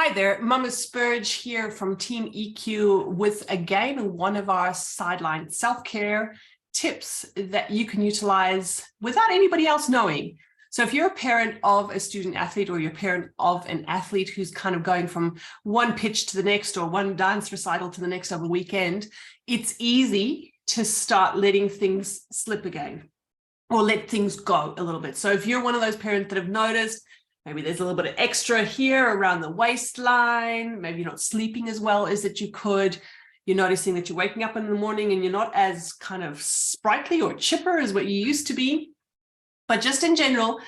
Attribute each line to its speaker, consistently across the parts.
Speaker 1: Hi there, Mama Spurge here from Team EQ with again one of our sideline self-care tips that you can utilize without anybody else knowing. So if you're a parent of a student athlete or you're a parent of an athlete who's kind of going from one pitch to the next or one dance recital to the next over the weekend, it's easy to start letting things slip again or let things go a little bit. So if you're one of those parents that have noticed maybe there's a little bit of extra here around the waistline. Maybe you're not sleeping as well as that you could. You're noticing that you're waking up in the morning and you're not as kind of sprightly or chipper as what you used to be. But just in general,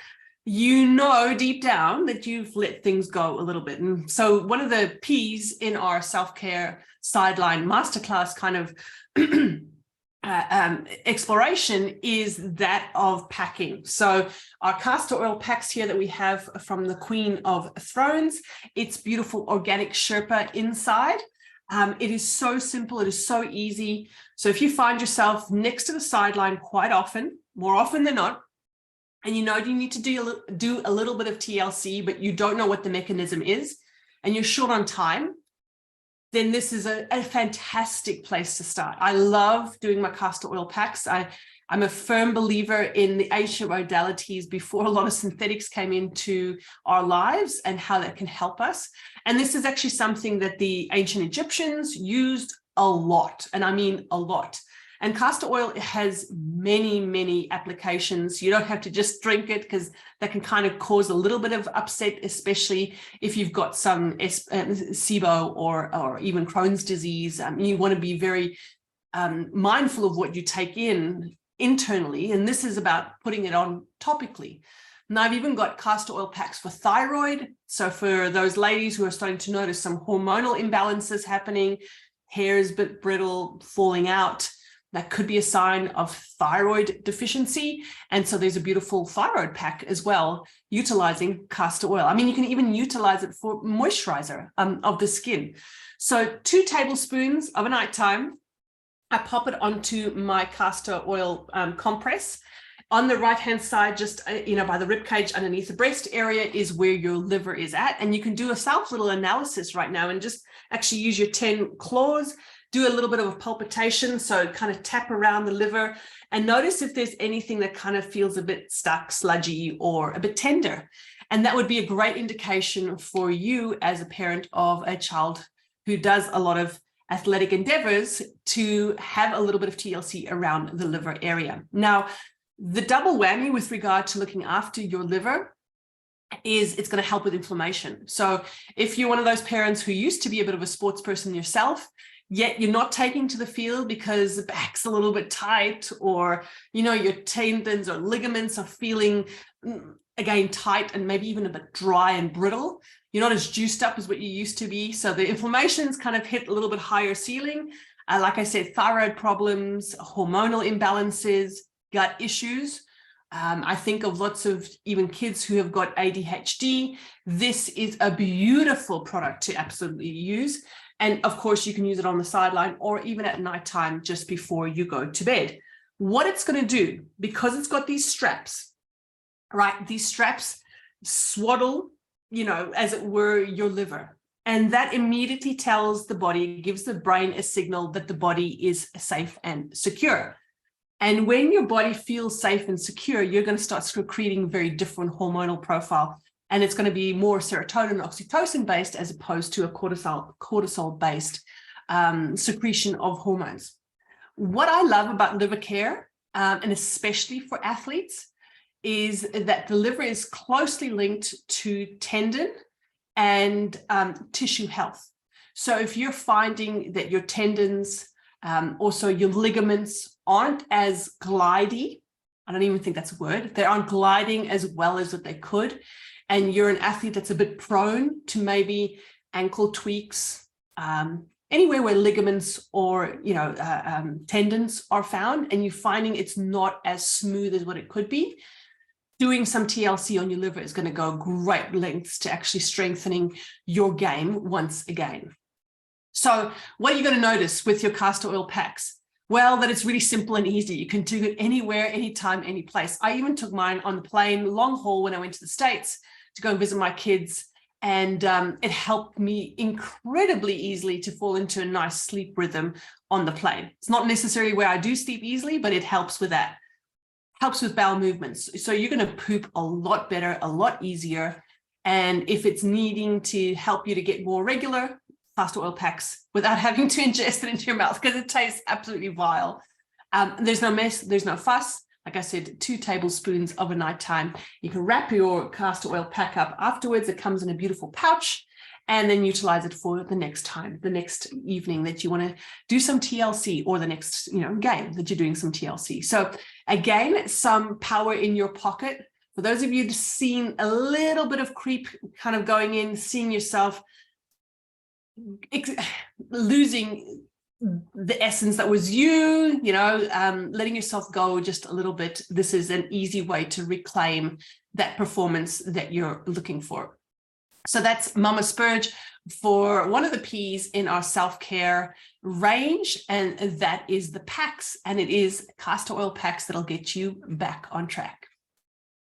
Speaker 1: you know deep down that you've let things go a little bit. And so one of the P's in our self-care sideline masterclass kind of exploration is that of packing. So our castor oil packs here that we have from the Queen of Thrones, it's beautiful organic Sherpa inside. It is so simple, it is so easy. So if you find yourself next to the sideline quite often, more often than not, and you know you need to do a little bit of TLC, but you don't know what the mechanism is, and you're short on time, then this is a fantastic place to start. I love doing my castor oil packs. I'm a firm believer in the ancient modalities before a lot of synthetics came into our lives and how that can help us. And this is actually something that the ancient Egyptians used a lot, and I mean a lot. And castor oil has many, many applications. You don't have to just drink it because that can kind of cause a little bit of upset, especially if you've got some SIBO or even Crohn's disease. You want to be very mindful of what you take in internally. And this is about putting it on topically. Now, I've even got castor oil packs for thyroid. So for those ladies who are starting to notice some hormonal imbalances happening, hair is a bit brittle, falling out, that could be a sign of thyroid deficiency. And so there's a beautiful thyroid pack as well, utilizing castor oil. I mean, you can even utilize it for moisturizer of the skin. So 2 tablespoons of a nighttime, I pop it onto my castor oil compress. On the right-hand side, just by the rib cage underneath the breast area is where your liver is at. And you can do a self little analysis right now and just actually use your 10 claws, do a little bit of a palpitation, so kind of tap around the liver and notice if there's anything that kind of feels a bit stuck, sludgy, or a bit tender. And that would be a great indication for you as a parent of a child who does a lot of athletic endeavors to have a little bit of TLC around the liver area. Now, the double whammy with regard to looking after your liver is it's going to help with inflammation. So if you're one of those parents who used to be a bit of a sports person yourself, yet you're not taking to the field because the back's a little bit tight, or your tendons or ligaments are feeling again tight and maybe even a bit dry and brittle, you're not as juiced up as what you used to be. So the inflammation's kind of hit a little bit higher ceiling. Like I said, thyroid problems, hormonal imbalances, gut issues. I think of lots of even kids who have got ADHD. This is a beautiful product to absolutely use. And of course, you can use it on the sideline or even at nighttime just before you go to bed. What it's going to do, because it's got these straps, right? These straps swaddle, as it were, your liver. And that immediately tells the body, gives the brain a signal that the body is safe and secure. And when your body feels safe and secure, you're going to start secreting a very different hormonal profile. And it's going to be more serotonin, oxytocin based as opposed to a cortisol based secretion of hormones. What I love about liver care, and especially for athletes, is that the liver is closely linked to tendon and tissue health. So if you're finding that your tendons, also your ligaments aren't as glidey, I don't even think that's a word, they aren't gliding as well as what they could, and you're an athlete that's a bit prone to maybe ankle tweaks, anywhere where ligaments or tendons are found, and you're finding it's not as smooth as what it could be, doing some TLC on your liver is going to go great lengths to actually strengthening your game once again. So what are you going to notice with your castor oil packs? Well, that it's really simple and easy. You can do it anywhere, anytime, any place. I even took mine on the plane long haul when I went to the States to go and visit my kids And it helped me incredibly easily to fall into a nice sleep rhythm on the plane. It's not necessarily where I do sleep easily, but it helps with that. Helps with bowel movements. So you're going to poop a lot better, a lot easier. And if it's needing to help you to get more regular, castor oil packs without having to ingest it into your mouth, because it tastes absolutely vile. There's no mess, there's no fuss. Like I said, 2 tablespoons of a nighttime. You can wrap your castor oil pack up afterwards. It comes in a beautiful pouch, and then utilize it for the next time, the next evening that you want to do some TLC, or the next, game that you're doing some TLC. So again, some power in your pocket. For those of you who've seen a little bit of creep kind of going in, seeing yourself losing the essence that was you, letting yourself go just a little bit. This is an easy way to reclaim that performance that you're looking for. So that's Mama Spurge for one of the P's in our self-care range, and that is the packs, and it is castor oil packs that'll get you back on track.